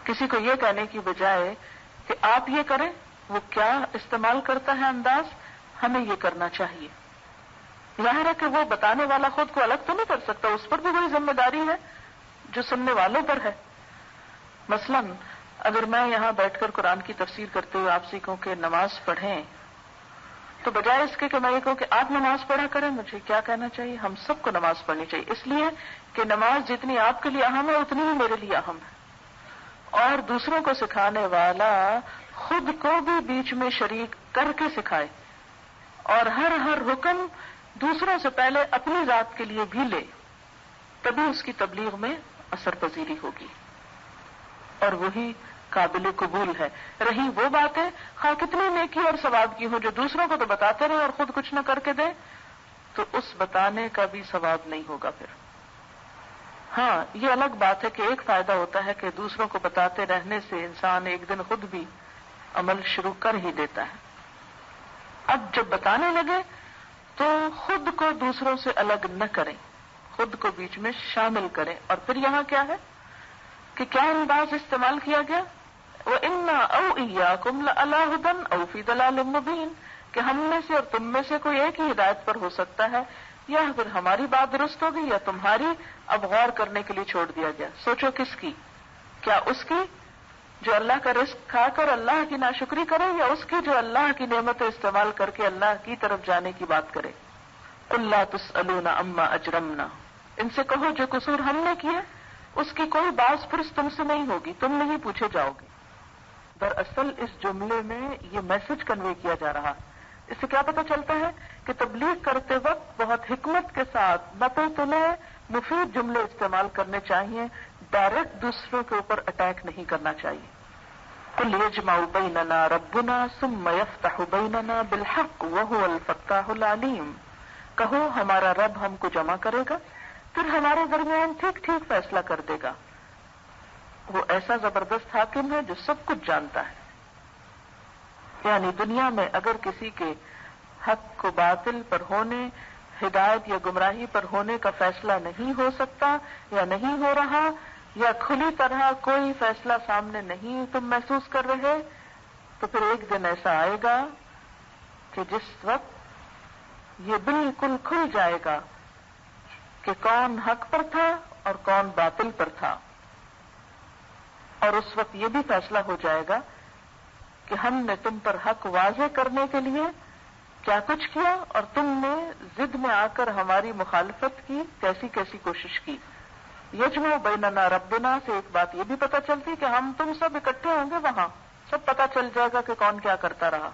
کسی کو یہ کہنے کی بجائے کہ آپ یہ کریں، وہ کیا استعمال کرتا ہے انداز، ہمیں یہ کرنا چاہیے. ظاہر ہے کہ وہ بتانے والا خود کو الگ تو نہیں کر سکتا، اس پر بھی کوئی ذمہ داری ہے جو سننے والوں پر ہے. مثلا اگر میں یہاں بیٹھ کر قرآن کی تفسیر کرتے ہوئے آپ سے کہوں کہ نماز پڑھیں، تو بجائے اس کے کہ میں یہ کہوں کہ آپ نماز پڑھا کریں، مجھے کیا کہنا چاہیے؟ ہم سب کو نماز پڑھنی چاہیے، اس لیے کہ نماز جتنی آپ کے لیے اہم ہے اتنی ہی میرے لیے اہم ہے. اور دوسروں کو سکھانے والا خود کو بھی بیچ میں شریک کر کے سکھائے، اور ہر حکم دوسروں سے پہلے اپنی ذات کے لیے بھی لے، تبھی اس کی تبلیغ میں اثر پذیری ہوگی، اور وہی قابل قبول ہے. رہی وہ باتیں خواہ کتنی نیکی اور ثواب کی ہو، جو دوسروں کو تو بتاتے رہے اور خود کچھ نہ کر کے دیں، تو اس بتانے کا بھی ثواب نہیں ہوگا پھر. ہاں یہ الگ بات ہے کہ ایک فائدہ ہوتا ہے کہ دوسروں کو بتاتے رہنے سے انسان ایک دن خود بھی عمل شروع کر ہی دیتا ہے. اب جب بتانے لگے تو خود کو دوسروں سے الگ نہ کریں، خود کو بیچ میں شامل کریں. اور پھر یہاں کیا ہے کہ کیا انداز استعمال کیا گیا؟ وَإِنَّا أَوْ إِيَّاكُمْ لَعَلَىٰ هُدًى أَوْ فِي ضَلَالٍ مُّبِينٍ، کہ ہم میں سے اور تم میں سے کوئی ایک ہی ہدایت پر ہو سکتا ہے، یا پھر ہماری بات درست ہوگی یا تمہاری. اب غور کرنے کے لیے چھوڑ دیا گیا. سوچو کس کی؟ کیا اس کی جو اللہ کا رزق کھا کر اللہ کی ناشکری کرے، یا اس کی جو اللہ کی نعمتیں استعمال کر کے اللہ کی طرف جانے کی بات کرے؟ قُل لَّا تُسْأَلُونَ عَمَّا أَجْرَمْنَا، ان سے کہو جو قصور ہم نے کیے اس کی کوئی باز پرس تم سے نہیں ہوگی، تم نہیں پوچھے جاؤ گے. دراصل اس جملے میں یہ میسج کنوے کیا جا رہا ہے. اس سے کیا پتہ چلتا ہے کہ تبلیغ کرتے وقت بہت حکمت کے ساتھ نپے تلے مفید جملے استعمال کرنے چاہیے، ڈائریکٹ دوسروں کے اوپر اٹیک نہیں کرنا چاہیے. قُلْ يَجْمَعُ بَيْنَنَا رَبُّنَا ثُمَّ يَفْتَحُ بَيْنَنَا بِالْحَقِّ وَهُوَ الْفَتَّاحُ الْعَلِيمُ، کہو ہمارا رب ہم کو جمع کرے گا، پھر ہمارے درمیان ٹھیک ٹھیک فیصلہ کر دے گا. وہ ایسا زبردست حاکم ہے جو سب کچھ جانتا ہے. یعنی دنیا میں اگر کسی کے حق کو باطل پر ہونے، ہدایت یا گمراہی پر ہونے کا فیصلہ نہیں ہو سکتا یا نہیں ہو رہا، یا کھلی طرح کوئی فیصلہ سامنے نہیں تم محسوس کر رہے، تو پھر ایک دن ایسا آئے گا کہ جس وقت یہ بالکل کھل جائے گا کہ کون حق پر تھا اور کون باطل پر تھا. اور اس وقت یہ بھی فیصلہ ہو جائے گا کہ ہم نے تم پر حق واضح کرنے کے لیے کیا کچھ کیا، اور تم نے ضد میں آ کر ہماری مخالفت کی کیسی کیسی کوشش کی. یجمع بیننا ربنا سے ایک بات یہ بھی پتہ چلتی کہ ہم تم سب اکٹھے ہوں گے، وہاں سب پتہ چل جائے گا کہ کون کیا کرتا رہا.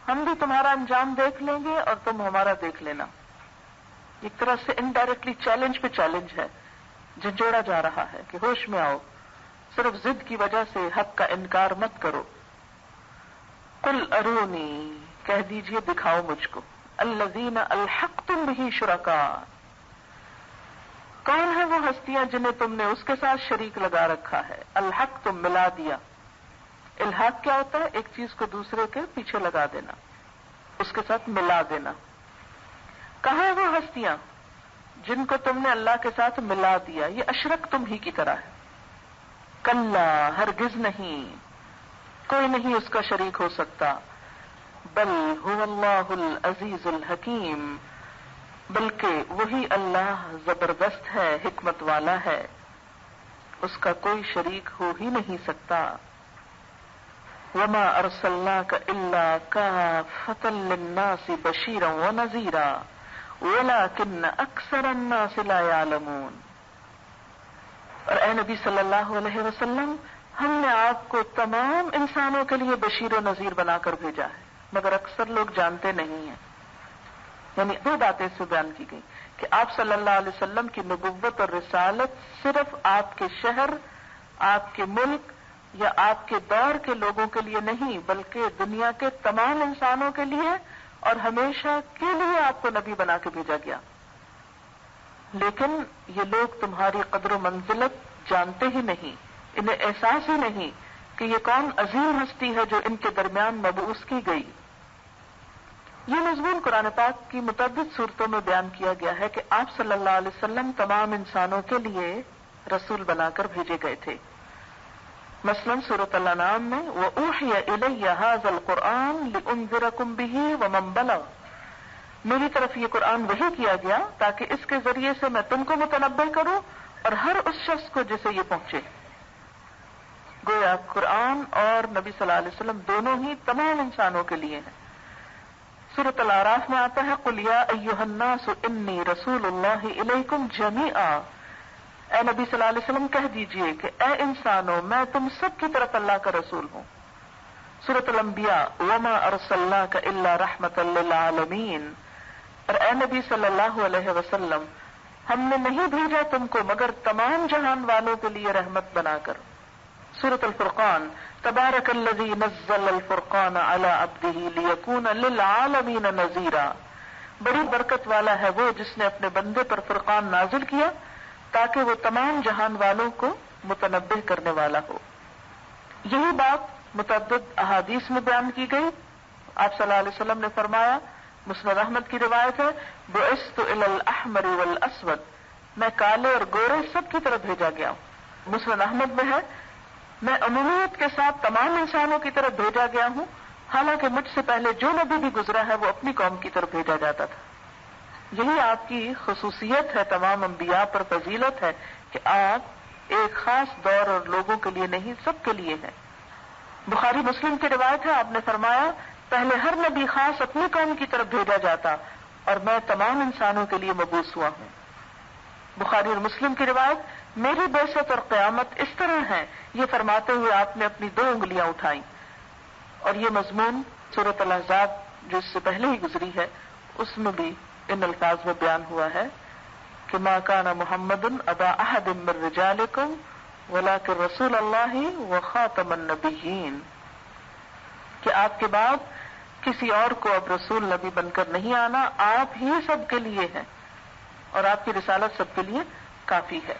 ہم بھی تمہارا انجام دیکھ لیں گے اور تم ہمارا دیکھ لینا. ایک طرح سے انڈائریکٹلی چیلنج پہ چیلنج ہے، جھنجھوڑا جا رہا ہے کہ ہوش میں آؤ، صرف ضد کی وجہ سے حق کا انکار مت کرو. قل ارونی، کہہ دیجئے دکھاؤ مجھ کو، الذین الحقتم بہ شرکاء، کون ہے وہ ہستیاں جنہیں تم نے اس کے ساتھ شریک لگا رکھا ہے. الحق تم ملا دیا. الحاق کیا ہوتا ہے؟ ایک چیز کو دوسرے کے پیچھے لگا دینا، اس کے ساتھ ملا دینا. کہاں وہ ہستیاں جن کو تم نے اللہ کے ساتھ ملا دیا؟ یہ اشرک تم ہی کی طرح ہے. کلا، ہرگز نہیں، کوئی نہیں اس کا شریک ہو سکتا. بل هو اللہ العزیز الحکیم، بلکہ وہی اللہ زبردست ہے، حکمت والا ہے، اس کا کوئی شریک ہو ہی نہیں سکتا. وما ارسلناک الا کافۃ للناس بشیرا ونذیرا ولکن اکثر الناس لا یعلمون. اور اے نبی صلی اللہ علیہ وسلم، ہم نے آپ کو تمام انسانوں کے لیے بشیر و نذیر بنا کر بھیجا ہے، مگر اکثر لوگ جانتے نہیں ہیں. یعنی دو باتیں اس سے بیان کی گئی کہ آپ صلی اللہ علیہ وسلم کی نبوت اور رسالت صرف آپ کے شہر، آپ کے ملک یا آپ کے دور کے لوگوں کے لیے نہیں، بلکہ دنیا کے تمام انسانوں کے لیے اور ہمیشہ کے لیے آپ کو نبی بنا کے بھیجا گیا. لیکن یہ لوگ تمہاری قدر و منزلت جانتے ہی نہیں، انہیں احساس ہی نہیں کہ یہ کون عظیم ہستی ہے جو ان کے درمیان مبعوث کی گئی. یہ مضمون قرآن پاک کی متعدد صورتوں میں بیان کیا گیا ہے کہ آپ صلی اللہ علیہ وسلم تمام انسانوں کے لیے رسول بنا کر بھیجے گئے تھے. مثلا سورۃ الانعام میں وَأُوحِيَ إِلَيَّ هَذَا الْقُرْآنُ لِأُنذِرَكُم بِهِ وَمَن بَلَغَ، میری طرف یہ قرآن وحی کیا گیا تاکہ اس کے ذریعے سے میں تم کو متنبہ کروں اور ہر اس شخص کو جسے یہ پہنچے۔ گویا قرآن اور نبی صلی اللہ علیہ وسلم دونوں ہی تمام انسانوں کے لیے ہیں۔ سورۃ الاعراف میں آتا ہے قُلْ يَا أَيُّهَا النَّاسُ إِنِّي رَسُولُ اللَّهِ إِلَيْكُمْ جَمِيعًا، اے نبی صلی اللہ علیہ وسلم کہہ دیجئے کہ اے انسانوں میں تم سب کی طرف اللہ کا رسول ہوں۔ سورۃ الانبیاء وَمَا أَرْسَلْنَاكَ إِلَّا رَحْمَةً لِّلْعَالَمِينَ، اور اے نبی صلی اللہ علیہ وسلم ہم نے نہیں بھیجا تم کو مگر تمام جہان والوں کے لیے رحمت بنا کر۔ سورۃ الفرقان تبارک الذی نزل الفرقان علی عبدہ لیکون للعالمین نذیرا، بڑی برکت والا ہے وہ جس نے اپنے بندے پر فرقان نازل کیا تاکہ وہ تمام جہان والوں کو متنبہ کرنے والا ہو۔ یہی بات متعدد احادیث میں بیان کی گئی۔ آپ صلی اللہ علیہ وسلم نے فرمایا، مسند احمد کی روایت ہے، بعثت الی الاحمر والاسود، میں کالے اور گورے سب کی طرف بھیجا گیا ہوں۔ مسند احمد میں ہے، میں عمومیت کے ساتھ تمام انسانوں کی طرف بھیجا گیا ہوں، حالانکہ مجھ سے پہلے جو نبی بھی گزرا ہے وہ اپنی قوم کی طرف بھیجا جاتا تھا۔ یہی آپ کی خصوصیت ہے، تمام انبیاء پر فضیلت ہے کہ آپ ایک خاص دور اور لوگوں کے لیے نہیں، سب کے لیے ہیں۔ بخاری مسلم کی روایت ہے، آپ نے فرمایا پہلے ہر نبی خاص اپنی قوم کی طرف بھیجا جاتا اور میں تمام انسانوں کے لیے مبعوث ہوا ہوں۔ بخاری اور مسلم کی روایت، میری بعثت اور قیامت اس طرح ہے، یہ فرماتے ہوئے آپ نے اپنی 2 انگلیاں اٹھائیں، اور یہ مضمون سورۃ الاحزاب جو اس سے پہلے ہی گزری ہے اس میں بھی ان الفاظ میں بیان ہوا ہے کہ ما کان محمد ابا احد من رجالکم ولکن رسول اللہ وخاتم النبیین، کہ آپ کے بعد کسی اور کو اب رسول نبی بن کر نہیں آنا، آپ ہی سب کے لیے ہیں اور آپ کی رسالت سب کے لیے کافی ہے۔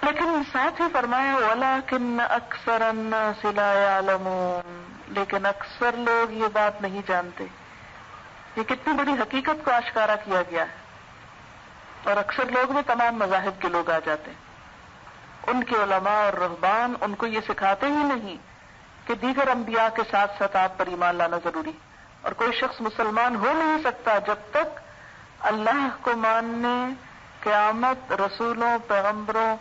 لیکن ساتھ ہی فرمایا وَلَكِنَّ أَكْثَرَ النَّاسِ لَا يَعْلَمُونَ، لیکن اکثر لوگ یہ بات نہیں جانتے۔ یہ کتنی بڑی حقیقت کو آشکارا کیا گیا ہے، اور اکثر لوگ میں تمام مذاہب کے لوگ آ جاتے ہیں۔ ان کے علماء اور رہبان ان کو یہ سکھاتے ہی نہیں کہ دیگر انبیاء کے ساتھ ساتھ آپ پر ایمان لانا ضروری، اور کوئی شخص مسلمان ہو نہیں سکتا جب تک اللہ کو ماننے، قیامت، رسولوں، پیغمبروں،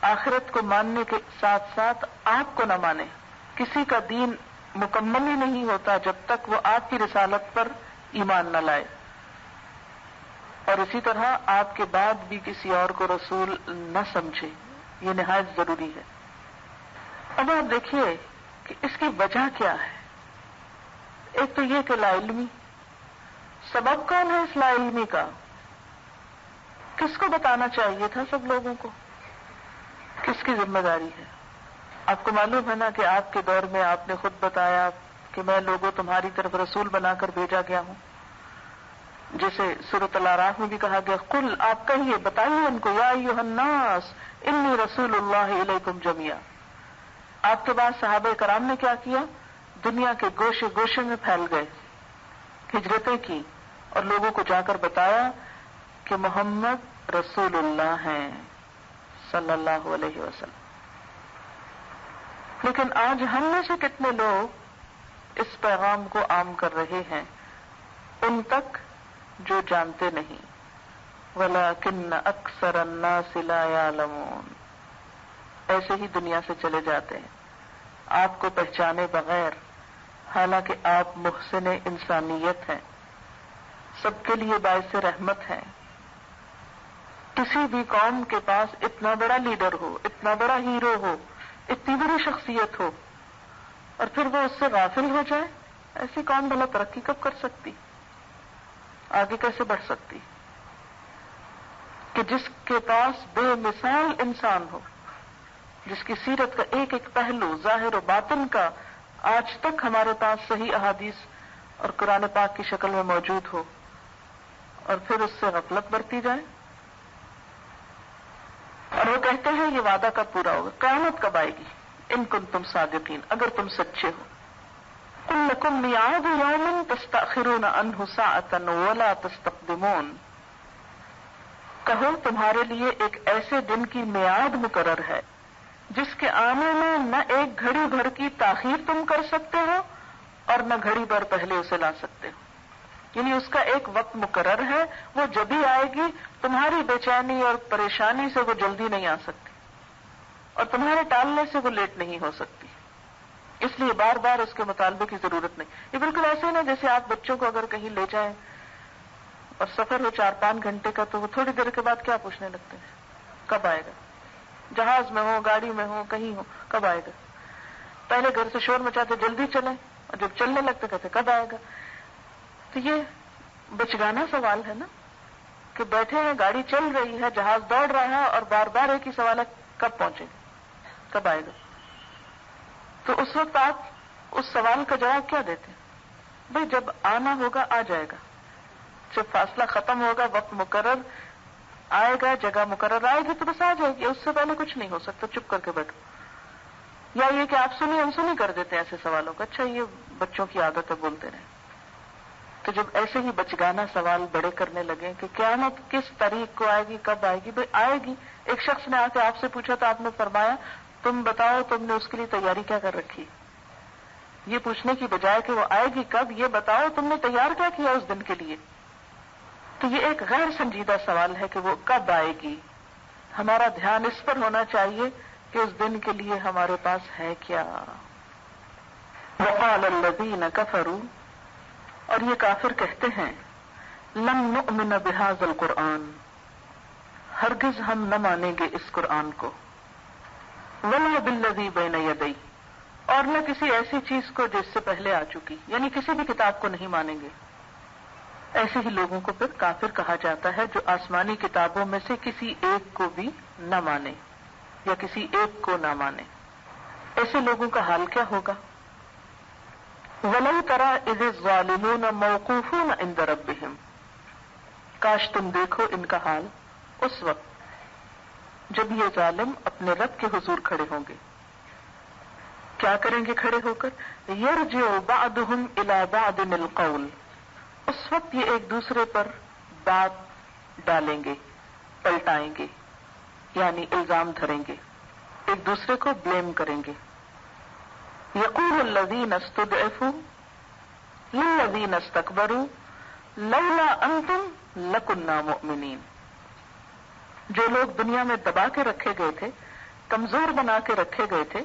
آخرت کو ماننے کے ساتھ ساتھ آپ کو نہ مانے۔ کسی کا دین مکمل ہی نہیں ہوتا جب تک وہ آپ کی رسالت پر ایمان نہ لائے، اور اسی طرح آپ کے بعد بھی کسی اور کو رسول نہ سمجھے، یہ نہایت ضروری ہے۔ اب آپ دیکھیے کہ اس کی وجہ کیا ہے۔ ایک تو یہ کہ لا علمی، سبب کون ہے اس لا علمی کا؟ کس کو بتانا چاہیے تھا سب لوگوں کو؟ کس کی ذمہ داری ہے؟ آپ کو معلوم ہے نا کہ آپ کے دور میں آپ نے خود بتایا کہ میں لوگوں تمہاری طرف رسول بنا کر بھیجا گیا ہوں، جیسے سورۃ الاعراف میں بھی کہا گیا قل، آپ کہیے، بتائیے ان کو، یا ایھا الناس انی رسول اللہ الیکم جمیعا۔ آپ کے بعد صحابہ کرام نے کیا کیا؟ دنیا کے گوشے گوشے میں پھیل گئے، ہجرتیں کی اور لوگوں کو جا کر بتایا کہ محمد رسول اللہ ہیں صلی اللہ علیہ وسلم۔ لیکن آج ہم میں سے کتنے لوگ اس پیغام کو عام کر رہے ہیں ان تک جو جانتے نہیں؟ وَلَكِنَّ أَكْثَرَ النَّاسِ لَا يَعْلَمُونَ، ایسے ہی دنیا سے چلے جاتے ہیں آپ کو پہچانے بغیر، حالانکہ آپ محسن انسانیت ہیں، سب کے لیے باعث رحمت ہیں۔ کسی بھی قوم کے پاس اتنا بڑا لیڈر ہو، اتنا بڑا ہیرو ہو، اتنی بڑی شخصیت ہو، اور پھر وہ اس سے غافل ہو جائے، ایسی قوم بھلا ترقی کب کر سکتی؟ آگے کیسے بڑھ سکتی؟ کہ جس کے پاس بے مثال انسان ہو، جس کی سیرت کا ایک ایک پہلو ظاہر و باطن کا آج تک ہمارے پاس صحیح احادیث اور قرآن پاک کی شکل میں موجود ہو، اور پھر اس سے غفلت برتی جائے، اور وہ کہتے ہیں یہ وعدہ کب پورا ہوگا، قیامت کب آئے گی، ان کنتم صادقین، اگر تم سچے ہو۔ قل لکم میعاد یوم تستأخرون عنہ ساعۃ ولا تستقدمون، کہو تمہارے لیے ایک ایسے دن کی میعاد مقرر ہے جس کے آنے میں نہ ایک گھڑی بھر کی تاخیر تم کر سکتے ہو اور نہ گھڑی بھر پہلے اسے لا سکتے ہو. یعنی اس کا ایک وقت مقرر ہے، وہ جب ہی آئے گی. تمہاری بے چینی اور پریشانی سے وہ جلدی نہیں آ سکتی اور تمہارے ٹالنے سے وہ لیٹ نہیں ہو سکتی. اس لیے بار بار اس کے مطالبے کی ضرورت نہیں. یہ بالکل ایسے نا جیسے آپ بچوں کو اگر کہیں لے جائیں اور سفر ہو 4-5 گھنٹے کا تو وہ تھوڑی دیر کے بعد کیا پوچھنے لگتے ہیں؟ کب آئے گا؟ جہاز میں ہو، گاڑی میں ہو، کہیں ہو، کب آئے گا؟ پہلے گھر سے شور مچاتے جلدی چلیں اور جب چلنے لگتے کہتے کب آئے گا؟ تو یہ بچگانا سوال ہے نا کہ بیٹھے ہیں، گاڑی چل رہی ہے، جہاز دوڑ رہا ہے اور بار بار ایک ہی سوال ہے کب پہنچے گا، کب آئے گا؟ تو اس وقت آپ اس سوال کا جواب کیا دیتے ہیں؟ بھئی جب آنا ہوگا آ جائے گا، جب فاصلہ ختم ہوگا، وقت مقرر آئے گا، جگہ مقرر آئے گی تو بس آ جائے گی، اس سے پہلے کچھ نہیں ہو سکتا، چپ کر کے بیٹھو. یا یہ کہ آپ سنی انسنی کر دیتے ہیں ایسے سوالوں کا، اچھا یہ بچوں کی عادت ہے بولتے رہے. تو جب ایسے ہی بچگانا سوال بڑے کرنے لگے کہ قیامت کس تاریخ کو آئے گی، کب آئے گی؟ بھئی آئے گی. ایک شخص نے آ کے آپ سے پوچھا تو آپ نے فرمایا تم بتاؤ تم نے اس کے لیے تیاری کیا کر رکھی؟ یہ پوچھنے کی بجائے کہ وہ آئے گی کب، یہ بتاؤ تم نے تیار کیا کیا اس دن کے لیے. تو یہ ایک غیر سنجیدہ سوال ہے کہ وہ کب آئے گی. ہمارا دھیان اس پر ہونا چاہیے کہ اس دن کے لیے ہمارے پاس ہے کیا. وقال الذین کفروا، اور یہ کافر کہتے ہیں لن نؤمن بہذا القرآن، ہرگز ہم نہ مانیں گے اس قرآن کو. ولا بالذی بین یدیہ، اور نہ کسی ایسی چیز کو جس سے پہلے آ چکی، یعنی کسی بھی کتاب کو نہیں مانیں گے. ایسے ہی لوگوں کو پھر کافر کہا جاتا ہے جو آسمانی کتابوں میں سے کسی ایک کو بھی نہ مانے یا کسی ایک کو نہ مانے. ایسے لوگوں کا حال کیا ہوگا؟ وَلَوْ تَرَىٰ إِذِ الظَّالِمُونَ مَوْقُوفُونَ عِندَ رَبِّهِمْ، کاش تم دیکھو ان کا حال اس وقت جب یہ ظالم اپنے رب کے حضور کھڑے ہوں گے. کیا کریں گے کھڑے ہو کر؟ يَرْجِعُ بَعْضُهُمْ إِلَىٰ بَعْضٍ الْقَوْلِ، اس وقت یہ ایک دوسرے پر بات ڈالیں گے، پلٹائیں گے، یعنی الزام دھریں گے، ایک دوسرے کو بلیم کریں گے. یقول الذین استضعفوا للذین استکبروا لولا انتم لکنا مؤمنین، جو لوگ دنیا میں دبا کے رکھے گئے تھے، کمزور بنا کے رکھے گئے تھے،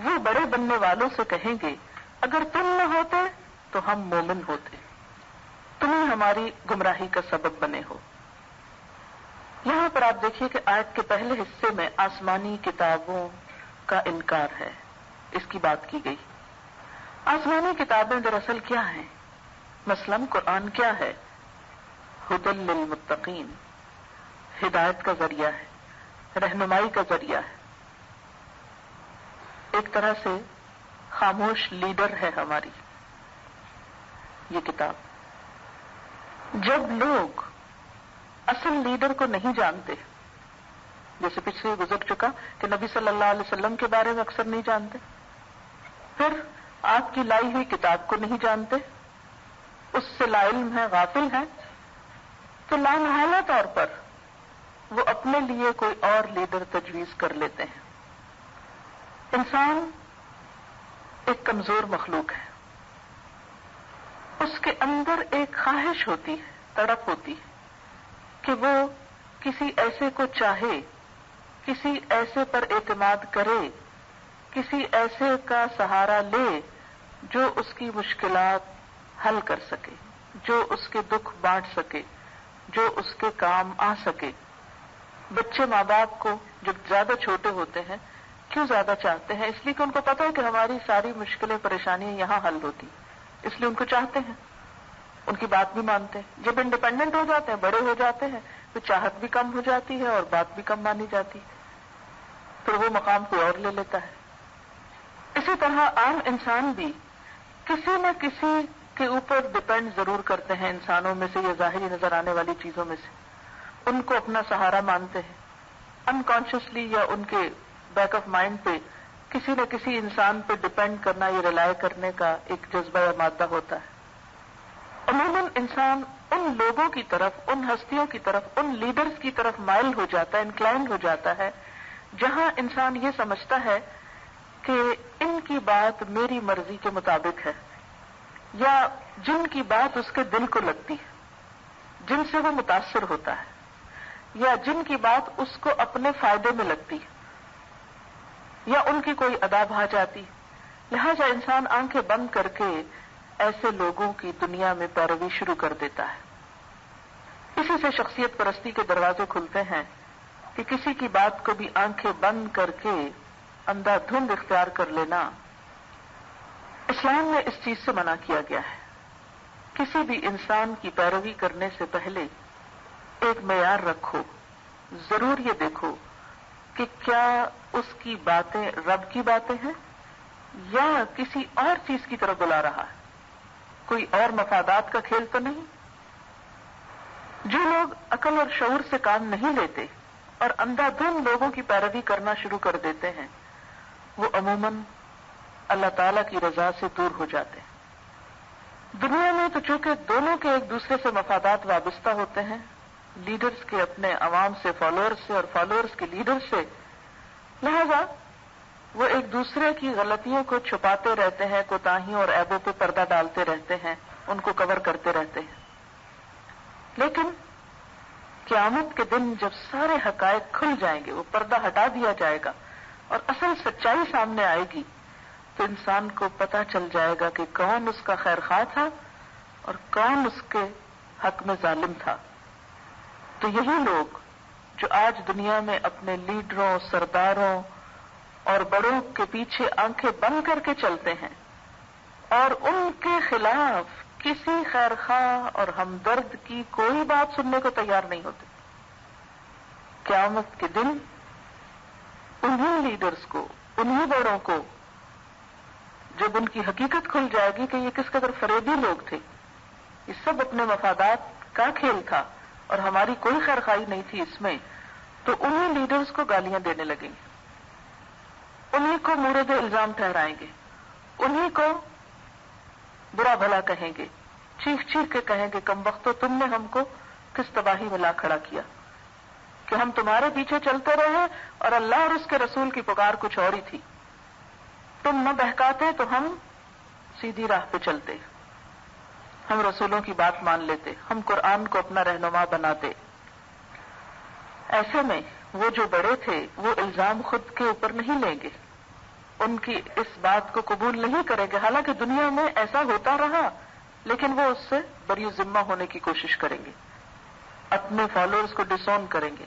وہ بڑے بننے والوں سے کہیں گے اگر تم نہ ہوتے تو ہم مومن ہوتے، تم ہی ہماری گمراہی کا سبب بنے ہو. یہاں پر آپ دیکھیے کہ آیت کے پہلے حصے میں آسمانی کتابوں کا انکار ہے، اس کی بات کی گئی. آسمانی کتابیں دراصل کیا ہیں؟ مثلاً قرآن کیا ہے؟ ہدی للمتقین، ہدایت کا ذریعہ ہے، رہنمائی کا ذریعہ ہے، ایک طرح سے خاموش لیڈر ہے ہماری یہ کتاب. جب لوگ اصل لیڈر کو نہیں جانتے، جیسے پچھلے گزر چکا کہ نبی صلی اللہ علیہ وسلم کے بارے میں اکثر نہیں جانتے، پھر آپ کی لائی ہوئی کتاب کو نہیں جانتے، اس سے لا علم ہے، غافل ہیں، تو لامحالہ طور پر وہ اپنے لیے کوئی اور لیڈر تجویز کر لیتے ہیں. انسان ایک کمزور مخلوق ہے، اس کے اندر ایک خواہش ہوتی ہے، تڑپ ہوتی ہے کہ وہ کسی ایسے کو چاہے، کسی ایسے پر اعتماد کرے، کسی ایسے کا سہارا لے جو اس کی مشکلات حل کر سکے، جو اس کے دکھ بانٹ سکے، جو اس کے کام آ سکے. بچے ماں باپ کو جب زیادہ چھوٹے ہوتے ہیں کیوں زیادہ چاہتے ہیں؟ اس لیے کہ ان کو پتہ ہے کہ ہماری ساری مشکلیں پریشانیاں یہاں حل ہوتی، اس لیے ان کو چاہتے ہیں، ان کی بات بھی مانتے ہیں. جب انڈیپینڈنٹ ہو جاتے ہیں، بڑے ہو جاتے ہیں، تو چاہت بھی کم ہو جاتی ہے اور بات بھی کم مانی جاتی ہے، پھر وہ مقام کوئی اور لے لیتا ہے. اسی طرح عام انسان بھی کسی نہ کسی کے اوپر ڈپینڈ ضرور کرتے ہیں. انسانوں میں سے یا ظاہری نظر آنے والی چیزوں میں سے ان کو اپنا سہارا مانتے ہیں. انکانشیسلی یا ان کے بیک آف مائنڈ پہ کسی نہ کسی انسان پہ ڈپینڈ کرنا، یہ ریلائی کرنے کا ایک جذبہ یا مادہ ہوتا ہے. عموماً انسان ان لوگوں کی طرف، ان ہستیوں کی طرف، ان لیڈرز کی طرف مائل ہو جاتا ہے، انکلائنڈ ہو جاتا ہے جہاں انسان یہ سمجھتا ہے کہ ان کی بات میری مرضی کے مطابق ہے، یا جن کی بات اس کے دل کو لگتی ہے، جن سے وہ متاثر ہوتا ہے، یا جن کی بات اس کو اپنے فائدے میں لگتی ہے، یا ان کی کوئی ادا بھا جاتی، لہذا انسان آنکھیں بند کر کے ایسے لوگوں کی دنیا میں پیروی شروع کر دیتا ہے۔ اسی سے شخصیت پرستی کے دروازے کھلتے ہیں کہ کسی کی بات کو بھی آنکھیں بند کر کے اندھا دھند اختیار کر لینا اسلام میں اس چیز سے منع کیا گیا ہے۔ کسی بھی انسان کی پیروی کرنے سے پہلے ایک معیار رکھو، ضرور یہ دیکھو کہ کیا اس کی باتیں رب کی باتیں ہیں یا کسی اور چیز کی طرف بلا رہا ہے، کوئی اور مفادات کا کھیل تو نہیں۔ جو لوگ عقل اور شعور سے کام نہیں لیتے اور اندھا دھند لوگوں کی پیروی کرنا شروع کر دیتے ہیں، وہ عموماً اللہ تعالی کی رضا سے دور ہو جاتے ہیں۔ دنیا میں تو چونکہ دونوں کے ایک دوسرے سے مفادات وابستہ ہوتے ہیں، لیڈرز کے اپنے عوام سے، فالوورز سے، اور فالوورز کے لیڈرز سے، لہذا وہ ایک دوسرے کی غلطیوں کو چھپاتے رہتے ہیں، کوتاہیوں اور عیبوں پہ پردہ ڈالتے رہتے ہیں، ان کو کور کرتے رہتے ہیں۔ لیکن قیامت کے دن جب سارے حقائق کھل جائیں گے، وہ پردہ ہٹا دیا جائے گا اور اصل سچائی سامنے آئے گی، تو انسان کو پتہ چل جائے گا کہ کون اس کا خیر خواہ تھا اور کون اس کے حق میں ظالم تھا۔ تو یہی لوگ جو آج دنیا میں اپنے لیڈروں، سرداروں اور بڑوں کے پیچھے آنکھیں بند کر کے چلتے ہیں اور ان کے خلاف کسی خیر خواہ اور ہمدرد کی کوئی بات سننے کو تیار نہیں ہوتے، قیامت کے دن انہی لیڈرز کو، انہی بڑوں کو، جب ان کی حقیقت کھل جائے گی کہ یہ کس قدر فریبی لوگ تھے، یہ سب اپنے مفادات کا کھیل تھا اور ہماری کوئی خیر خواہی نہیں تھی اس میں، تو انہی لیڈرز کو گالیاں دینے لگیں گے، انہی کو مورد الزام ٹھہرائیں گے، انہی کو برا بھلا کہیں گے، چیخ چیخ کے کہیں گے کم وقتو تم نے ہم کو کس تباہی میں لا کھڑا کیا کہ ہم تمہارے پیچھے چلتے رہے اور اللہ اور اس کے رسول کی پکار کچھ اور ہی تھی، تم نہ بہکاتے تو ہم سیدھی راہ پہ چلتے، ہم رسولوں کی بات مان لیتے، ہم قرآن کو اپنا رہنما بناتے۔ ایسے میں وہ جو بڑے تھے وہ الزام خود کے اوپر نہیں لیں گے، ان کی اس بات کو قبول نہیں کریں گے، حالانکہ دنیا میں ایسا ہوتا رہا، لیکن وہ اس سے بری ذمہ ہونے کی کوشش کریں گے، اپنے فالوورز کو ڈسون کریں گے۔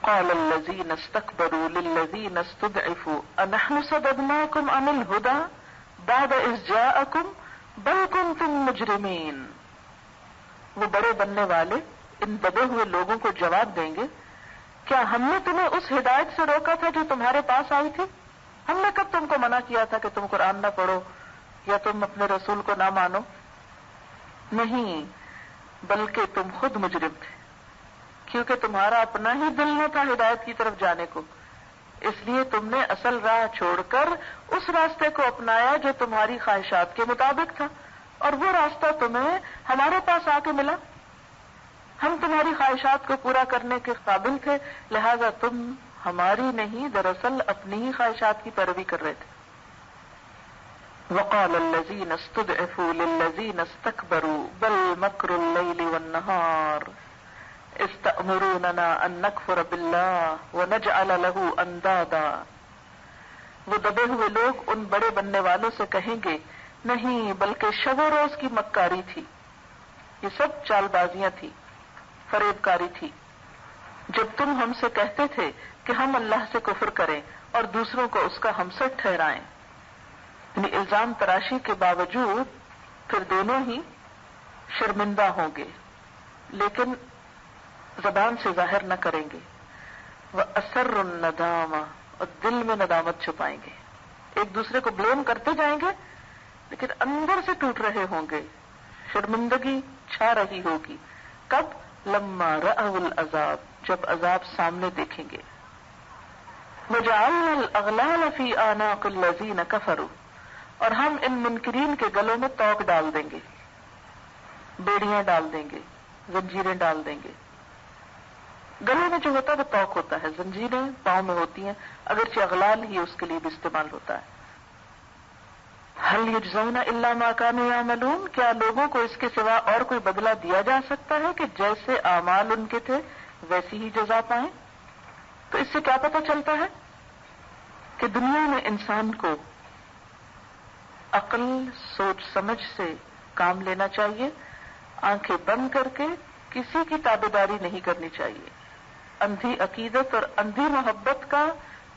قال الذين استكبروا للذين استضعفوا أنحن صددناكم عن الهدى بعد إذ جاءكم بل كنتم مجرمين۔ وہ بڑے بننے والے ان دبے ہوئے لوگوں کو جواب دیں گے، کیا ہم نے تمہیں اس ہدایت سے روکا تھا جو تمہارے پاس آئی تھی؟ ہم نے کب تم کو منع کیا تھا کہ تم قرآن نہ پڑھو یا تم اپنے رسول کو نہ مانو؟ نہیں، بلکہ تم خود مجرم تھے، کیونکہ تمہارا اپنا ہی دل نہ تھا ہدایت کی طرف جانے کو، اس لیے تم نے اصل راہ چھوڑ کر اس راستے کو اپنایا جو تمہاری خواہشات کے مطابق تھا، اور وہ راستہ تمہیں ہمارے پاس آ کے ملا، ہم تمہاری خواہشات کو پورا کرنے کے قابل تھے، لہذا تم ہماری نہیں دراصل اپنی ہی خواہشات کی پیروی کر رہے تھے۔ وقال الذين استضعفوا للذين استكبروا بل مكر الليل والنهار إذ تأمروننا أن نكفر بالله ونجعل له أندادا۔ وہ دبے ہوئے لوگ ان بڑے بننے والوں سے کہیں گے، نہیں بلکہ شب و روز کی مکاری تھی، یہ سب چال بازیاں تھی، فریب کاری تھی، جب تم ہم سے کہتے تھے کہ ہم اللہ سے کفر کریں اور دوسروں کو اس کا ہمسر ٹھہرائیں۔ یعنی الزام تراشی کے باوجود پھر دونوں ہی شرمندہ ہوں گے، لیکن زبان سے ظاہر نہ کریں گے، وَأَسَرُّ النَّدَامَ، اور دل میں ندامت چھپائیں گے، ایک دوسرے کو بلیم کرتے جائیں گے لیکن اندر سے ٹوٹ رہے ہوں گے، شرمندگی چھا رہی ہوگی۔ کب؟ لما رأوا العذاب، جب عذاب سامنے دیکھیں گے۔ وجعلنا الاغلال فی اعناق الذین کفروا، اور ہم ان منکرین کے گلوں میں توق ڈال دیں گے، بیڑیاں ڈال دیں گے، زنجیریں ڈال دیں گے۔ گلے میں جو ہوتا ہے وہ توق ہوتا ہے، زنجیریں پاؤں میں ہوتی ہیں، اگرچہ اغلال ہی اس کے لیے بھی استعمال ہوتا ہے۔ هل یجزون الا ما كانوا يعملون، کیا لوگوں کو اس کے سوا اور کوئی بدلہ دیا جا سکتا ہے کہ جیسے اعمال ان کے تھے ویسی ہی جزا پائیں؟ تو اس سے کیا پتہ چلتا ہے کہ دنیا میں انسان کو عقل سوچ سمجھ سے کام لینا چاہیے، آنکھیں بند کر کے کسی کی تابعداری نہیں کرنی چاہیے۔ اندھی عقیدت اور اندھی محبت کا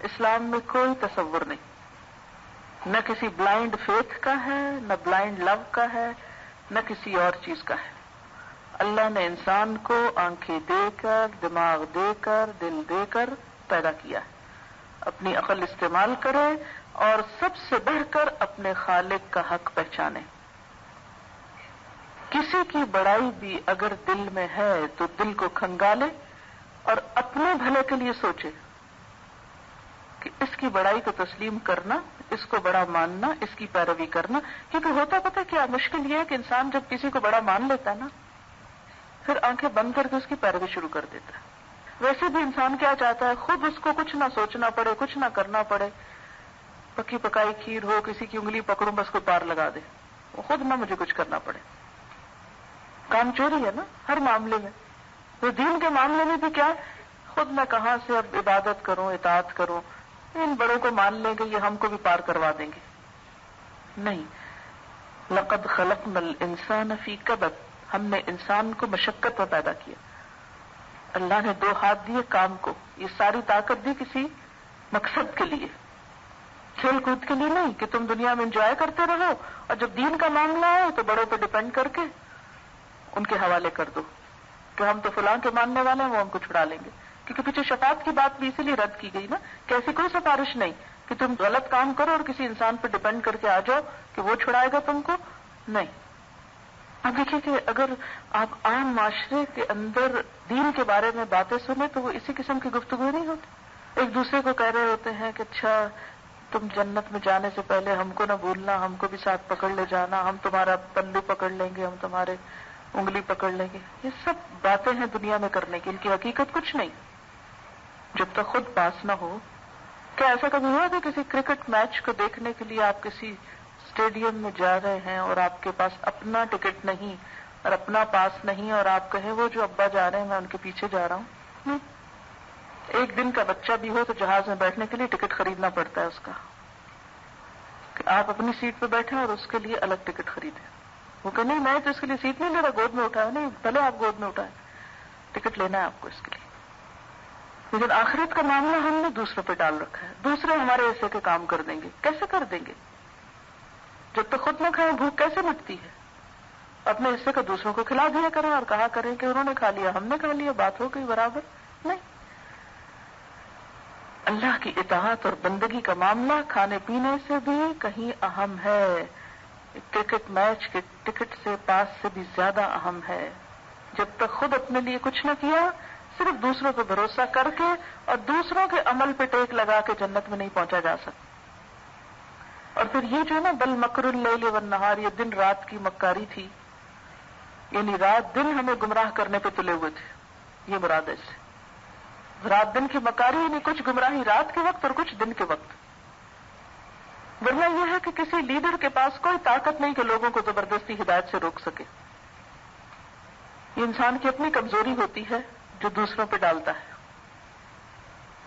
اسلام میں کوئی تصور نہیں، نہ کسی بلائنڈ فیتھ کا ہے، نہ بلائنڈ لو کا ہے، نہ کسی اور چیز کا ہے۔ اللہ نے انسان کو آنکھیں دے کر، دماغ دے کر، دل دے کر پیدا کیا ہے، اپنی عقل استعمال کرے اور سب سے بڑھ کر اپنے خالق کا حق پہچانے۔ کسی کی بڑائی بھی اگر دل میں ہے تو دل کو کھنگالے اور اپنے بھلے کے لیے سوچے کہ اس کی بڑائی کو تسلیم کرنا، اس کو بڑا ماننا، اس کی پیروی کرنا۔ کیونکہ ہوتا پتہ کیا مشکل یہ ہے کہ انسان جب کسی کو بڑا مان لیتا ہے نا، پھر آنکھیں بند کر کے اس کی پیروی شروع کر دیتا ہے۔ ویسے بھی انسان کیا چاہتا ہے، خود اس کو کچھ نہ سوچنا پڑے، کچھ نہ کرنا پڑے، پکی پکائی کھیر ہو، کسی کی انگلی پکڑوں بس کو پار لگا دے، وہ خود نہ مجھے کچھ کرنا پڑے۔ کام چوری ہے نا ہر معاملے میں، تو دین کے معاملے میں بھی کیا، خود میں کہاں سے اب عبادت کروں، اطاعت کروں، ان بڑوں کو مان لیں گے یہ ہم کو بھی پار کروا دیں گے۔ نہیں، لقد خلقنا الانسان فی کبد، ہم نے انسان کو مشقت میں پیدا کیا۔ اللہ نے 2 ہاتھ دیے کام کو، یہ ساری طاقت دی کسی مقصد کے لیے، کھیل کود کے لیے نہیں کہ تم دنیا میں انجوائے کرتے رہو اور جب دین کا معاملہ ہے تو بڑوں پہ ڈیپینڈ کر کے ان کے حوالے کر دو کہ ہم تو فلاں کے ماننے والے ہیں، وہ ہم کو چھڑا لیں گے۔ کیونکہ پیچھے شفاعت کی بات بھی اسی لیے رد کی گئی نا کہ ایسی کوئی سفارش نہیں کہ تم غلط کام کرو اور کسی انسان پہ ڈیپینڈ کر کے آ جاؤ کہ وہ چھڑائے گا تم کو، نہیں۔ اب دیکھیے کہ اگر آپ عام معاشرے کے اندر دین کے بارے میں باتیں سنیں تو وہ اسی قسم کی گفتگو نہیں ہوتی، ایک دوسرے کو کہہ رہے ہوتے ہیں کہ اچھا تم جنت میں جانے سے پہلے ہم کو نہ بھولنا، ہم کو بھی ساتھ پکڑ لے جانا، ہم تمہارا پلو پکڑ لیں گے، ہم تمہارے انگلی پکڑ لیں گے۔ یہ سب باتیں ہیں دنیا میں کرنے کی، ان کی حقیقت کچھ نہیں جب تک خود پاس نہ ہو۔ کیا ایسا کبھی ہوا کہ کسی کرکٹ میچ کو دیکھنے کے لیے آپ کسی اسٹیڈیم میں جا رہے ہیں اور آپ کے پاس اپنا ٹکٹ نہیں اور اپنا پاس نہیں اور آپ کہیں وہ جو ابا جا رہے ہیں میں ان کے پیچھے جا رہا ہوں؟ ایک دن کا بچہ بھی ہو تو جہاز میں بیٹھنے کے لیے ٹکٹ خریدنا پڑتا ہے اس کا، کہ آپ اپنی سیٹ پہ بیٹھیں اور اس کے لیے الگ ٹکٹ خریدیں۔ وہ کہ نہیں میں تو اس کے لیے سیٹ نہیں لے رہا، گود میں اٹھایا، نہیں پہلے آپ گود میں اٹھائیں، ٹکٹ لینا ہے آپ کو اس کے لیے۔ لیکن آخرت کا معاملہ ہم نے دوسروں پہ ڈال رکھا ہے، دوسرے ہمارے حصے کے کام کر دیں گے۔ کیسے کر دیں گے؟ جب تک خود نہ کھائیں بھوک کیسے مٹتی ہے؟ اپنے حصے کا دوسروں کو کھلا دیا کریں اور کہا کریں کہ انہوں نے کھا لیا ہم نے کھا لیا، بات ہو گئی برابر۔ نہیں، اللہ کی اطاعت اور بندگی کا معاملہ کھانے پینے سے بھی کہیں اہم ہے، کرکٹ میچ کے ٹکٹ سے پاس سے بھی زیادہ اہم ہے۔ جب تک خود اپنے لیے کچھ نہ کیا، صرف دوسروں پہ بھروسہ کر کے اور دوسروں کے عمل پہ ٹیک لگا کے جنت میں نہیں پہنچا جا سکتا۔ اور پھر یہ جو ہے نا بل مکر اللیل والنہار، یہ دن رات کی مکاری تھی، یعنی رات دن ہمیں گمراہ کرنے پہ تلے ہوئے تھے، یہ مراد ہے اس سے۔ رات دن کی مکاری یعنی کچھ گمراہی رات کے وقت اور کچھ دن کے وقت۔ ورنہ یہ ہے کہ کسی لیڈر کے پاس کوئی طاقت نہیں کہ لوگوں کو زبردستی ہدایت سے روک سکے، یہ انسان کی اپنی کمزوری ہوتی ہے جو دوسروں پہ ڈالتا ہے۔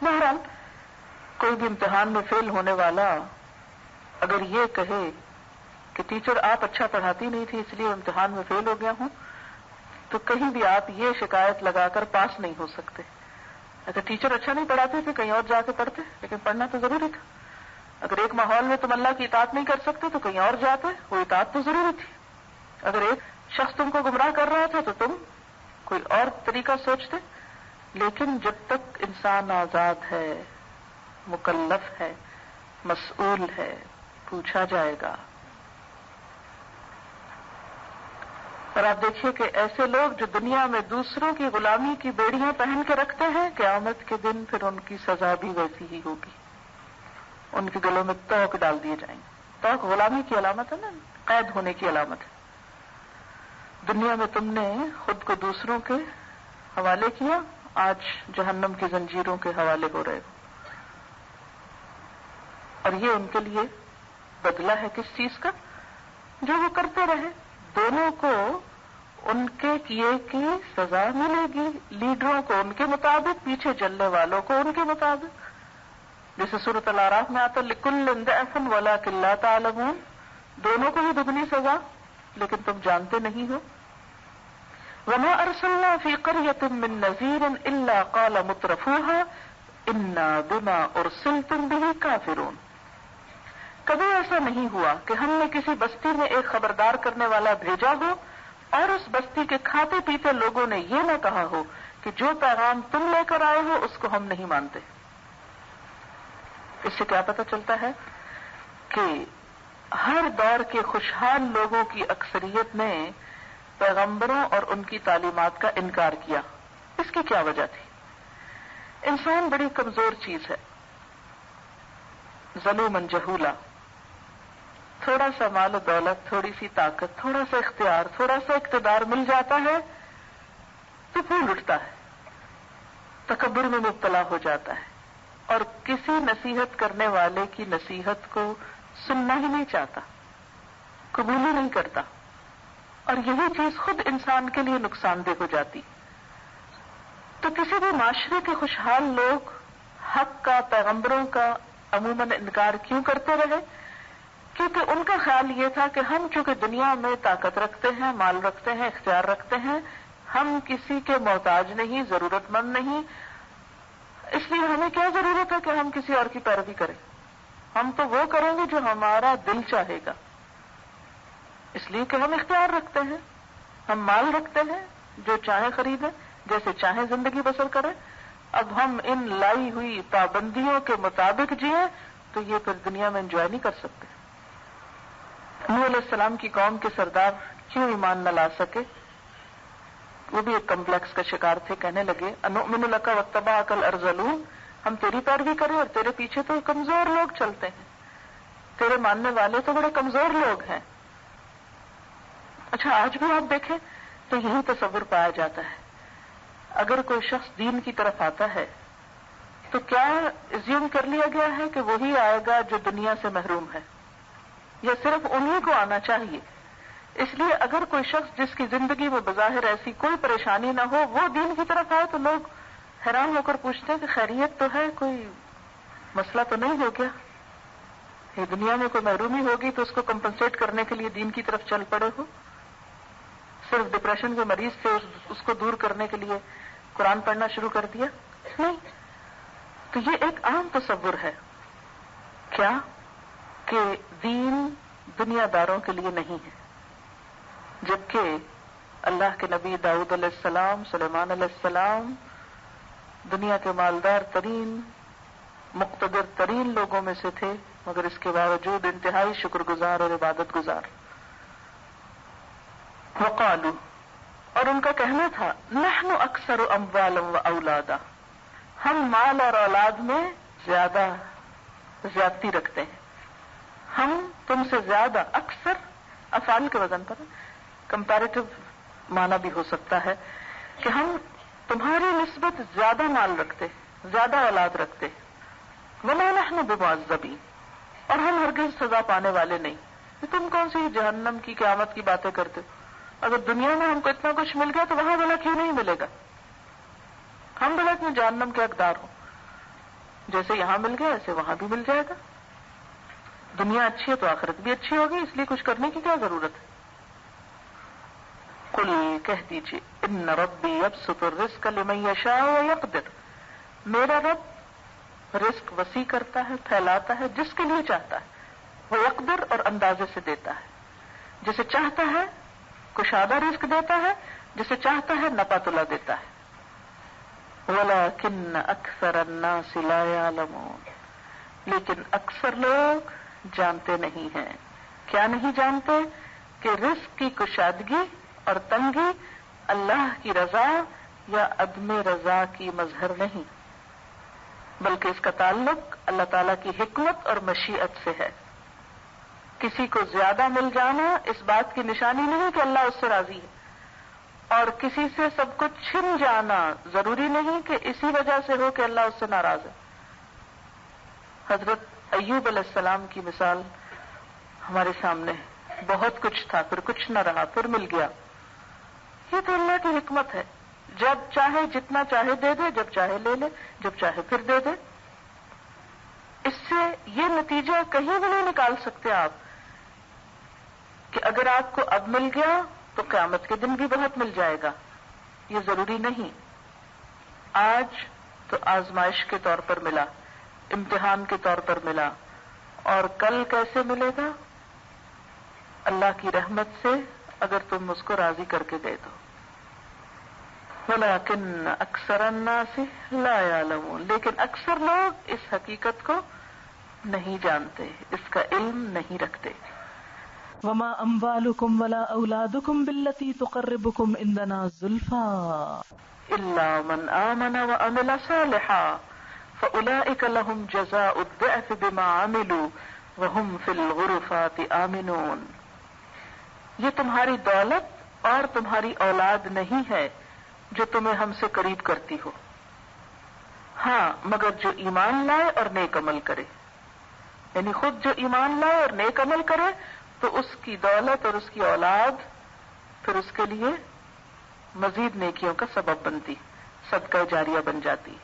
بہرحال کوئی بھی امتحان میں فیل ہونے والا اگر یہ کہے کہ ٹیچر آپ اچھا پڑھاتی نہیں تھی اس لیے امتحان میں فیل ہو گیا ہوں، تو کہیں بھی آپ یہ شکایت لگا کر پاس نہیں ہو سکتے۔ اگر ٹیچر اچھا نہیں پڑھاتے تھے کہیں اور جا کے پڑھتے، لیکن پڑھنا تو ضروری تھا۔ اگر ایک ماحول میں تم اللہ کی اطاعت نہیں کر سکتے تو کہیں اور جاتے، وہ اطاعت تو ضروری تھی۔ اگر ایک شخص تم کو گمراہ کر رہا تھا تو تم کوئی اور طریقہ سوچتے۔ لیکن جب تک انسان آزاد ہے، مکلف ہے، مسئول ہے، پوچھا جائے گا۔ اور آپ دیکھیے کہ ایسے لوگ جو دنیا میں دوسروں کی غلامی کی بیڑیاں پہن کے رکھتے ہیں، قیامت کے دن پھر ان کی سزا بھی ویسی ہی ہوگی، ان کے گلوں میں توق ڈال دیے جائیں گے۔ توق غلامی کی علامت ہے نا، قید ہونے کی علامت ہے۔ دنیا میں تم نے خود کو دوسروں کے حوالے کیا آج جہنم کی زنجیروں کے حوالے ہو رہے ہو. اور یہ ان کے لیے بدلہ ہے کس چیز کا؟ جو وہ کرتے رہے. دونوں کو ان کے کیے کی سزا ملے گی، لیڈروں کو ان کے مطابق، پیچھے چلنے والوں کو ان کے مطابق. جیسے سورۃ الاعراف میں آتا لِكُلٍّ ضِعْفٌ وَلَٰكِن لَّا تَعْلَمُونَ، دونوں کو ہی دگنی سزا لیکن تم جانتے نہیں ہو. وَمَا أَرْسَلْنَا فِي قَرْيَةٍ مِّن نَّذِيرٍ إِلَّا قَالَ مُتْرَفُوهَا إِنَّا بِمَا أُرْسِلْتُم بِهِ كَافِرُونَ. کبھی ایسا نہیں ہوا کہ ہم نے کسی بستی میں ایک خبردار کرنے والا بھیجا ہو اور اس بستی کے کھاتے پیتے لوگوں نے یہ نہ کہا ہو کہ جو پیغام تم لے کر آئے ہو اس کو ہم نہیں مانتے. اس سے کیا پتہ چلتا ہے کہ ہر دور کے خوشحال لوگوں کی اکثریت نے پیغمبروں اور ان کی تعلیمات کا انکار کیا. اس کی کیا وجہ تھی؟ انسان بڑی کمزور چیز ہے، ظلوماً جہولا. تھوڑا سا مال و دولت، تھوڑی سی طاقت، تھوڑا سا اختیار، تھوڑا سا اقتدار مل جاتا ہے تو پھول اٹھتا ہے، تکبر میں مبتلا ہو جاتا ہے اور کسی نصیحت کرنے والے کی نصیحت کو سننا ہی نہیں چاہتا، قبول ہی نہیں کرتا. اور یہی چیز خود انسان کے لیے نقصان دہ ہو جاتی. تو کسی بھی معاشرے کے خوشحال لوگ حق کا، پیغمبروں کا عموماً انکار کیوں کرتے رہے؟ کیونکہ ان کا خیال یہ تھا کہ ہم چونکہ دنیا میں طاقت رکھتے ہیں، مال رکھتے ہیں، اختیار رکھتے ہیں، ہم کسی کے محتاج نہیں، ضرورت مند نہیں، اس لیے ہمیں کیا ضرورت ہے کہ ہم کسی اور کی پیروی کریں. ہم تو وہ کریں گے جو ہمارا دل چاہے گا، اس لیے کہ ہم اختیار رکھتے ہیں، ہم مال رکھتے ہیں، جو چاہیں خریدیں، جیسے چاہیں زندگی بسر کریں. اب ہم ان لائی ہوئی پابندیوں کے مطابق جئیں تو یہ پھر دنیا میں انجوائے نہیں کر سکتے. نوح علیہ السلام کی قوم کے سردار کیوں ایمان نہ لا سکے؟ وہ بھی ایک کمپلیکس کا شکار تھے. کہنے لگے انؤمن لک واتبعک الارذلون، ہم تیری پیروی کریں اور تیرے پیچھے تو کمزور لوگ چلتے ہیں، تیرے ماننے والے تو بڑے کمزور لوگ ہیں. اچھا آج بھی آپ دیکھیں تو یہی تصور پایا جاتا ہے. اگر کوئی شخص دین کی طرف آتا ہے تو کیا ایزیوم کر لیا گیا ہے کہ وہی آئے گا جو دنیا سے محروم ہے، یا صرف انہی کو آنا چاہیے؟ اس لیے اگر کوئی شخص جس کی زندگی میں بظاہر ایسی کوئی پریشانی نہ ہو وہ دین کی طرف آئے تو لوگ حیران ہو کر پوچھتے ہیں کہ خیریت تو ہے، کوئی مسئلہ تو نہیں ہو گیا؟ یہ دنیا میں کوئی محرومی ہوگی تو اس کو کمپنسیٹ کرنے کے لیے دین کی طرف چل پڑے ہو؟ صرف ڈپریشن کے مریض سے اس کو دور کرنے کے لیے قرآن پڑھنا شروع کر دیا؟ نہیں. تو یہ ایک عام تصور ہے کیا کہ دین دنیا داروں کے لیے نہیں ہے، جبکہ اللہ کے نبی داؤد علیہ السلام، سلیمان علیہ السلام دنیا کے مالدار ترین، مقتدر ترین لوگوں میں سے تھے، مگر اس کے باوجود انتہائی شکر گزار اور عبادت گزار. وقالوا، اور ان کا کہنا تھا نحن اکثر اموالا و اولادا، ہم مال اور اولاد میں زیادتی رکھتے ہیں، ہم تم سے زیادہ. اکثر افعال کے وزن پر کمپیریٹو معنی بھی ہو سکتا ہے کہ ہم تمہاری نسبت زیادہ مال رکھتے، زیادہ اولاد رکھتے. وما نحن بمعذبین، اور ہم ہرگز سزا پانے والے نہیں. تم کون سی جہنم کی قیامت کی باتیں کرتے ہو؟ اگر دنیا میں ہم کو اتنا کچھ مل گیا تو وہاں بھلا کیوں نہیں ملے گا؟ ہم بھلا اتنے جہنم کے حقدار ہوں، جیسے یہاں مل گیا ایسے وہاں بھی مل جائے گا. دنیا اچھی ہے تو آخرت بھی اچھی ہوگی، اس لیے کچھ کرنے کی کیا ضرورت ہے؟ قل، کہہ دیجیے ان ربی یبسط الرزق لمن یشاء ویقدر، میرا رب رزق وسیع کرتا ہے، پھیلاتا ہے جس کے لیے چاہتا ہے، ویقدر اور اندازے سے دیتا ہے، جسے چاہتا ہے کشادہ رزق دیتا ہے، جسے چاہتا ہے نپا تلا دیتا ہے. وَلَٰكِنَّ أَكْثَرَ النَّاسِ لَا يَعْلَمُونَ، لیکن اکثر لوگ جانتے نہیں ہیں. کیا نہیں جانتے؟ کہ رزق کی کشادگی اور تنگی اللہ کی رضا یا عدم رضا کی مظہر نہیں، بلکہ اس کا تعلق اللہ تعالیٰ کی حکمت اور مشیت سے ہے. کسی کو زیادہ مل جانا اس بات کی نشانی نہیں کہ اللہ اس سے راضی ہے. اور کسی سے سب کچھ چھن جانا ضروری نہیں کہ اسی وجہ سے ہو کہ اللہ اس سے ناراض ہے. حضرت ایوب علیہ السلام کی مثال ہمارے سامنے ہے. بہت کچھ تھا، پھر کچھ نہ رہا، پھر مل گیا. یہ تو اللہ کی حکمت ہے، جب چاہے جتنا چاہے دے دے، جب چاہے لے لے، جب چاہے پھر دے دے. اس سے یہ نتیجہ کہیں بھی نہیں نکال سکتے آپ کہ اگر آپ کو اب مل گیا تو قیامت کے دن بھی بہت مل جائے گا. یہ ضروری نہیں. آج تو آزمائش کے طور پر ملا، امتحان کے طور پر ملا، اور کل کیسے ملے گا؟ اللہ کی رحمت سے، اگر تم اس کو راضی کر کے دے دو. وَلَكِنَّ أَكْثَرَ النَّاسِ لَا يَعْلَمُونَ، لیکن اکثر لوگ اس حقیقت کو نہیں جانتے، اس کا علم نہیں رکھتے. وَمَا أَمْوَالُكُمْ وَلَا أَوْلَادُكُمْ بِالَّتِي تُقَرِّبُكُمْ عِنْدَنَا زُلْفَىٰ إِلَّا مَنْ آمَنَ وَعَمِلَ صَالِحًا فَأُولَٰئِكَ لَهُمْ جَزَاءُ الضِّعْفِ بِمَا عَمِلُوا وَهُمْ فِي الْغُرُفَاتِ آمِنُونَ. یہ تمہاری دولت اور تمہاری اولاد نہیں ہے جو تمہیں ہم سے قریب کرتی ہو، ہاں مگر جو ایمان لائے اور نیک عمل کرے. یعنی خود جو ایمان لائے اور نیک عمل کرے تو اس کی دولت اور اس کی اولاد پھر اس کے لیے مزید نیکیوں کا سبب بنتی، صدقہ جاریہ بن جاتی.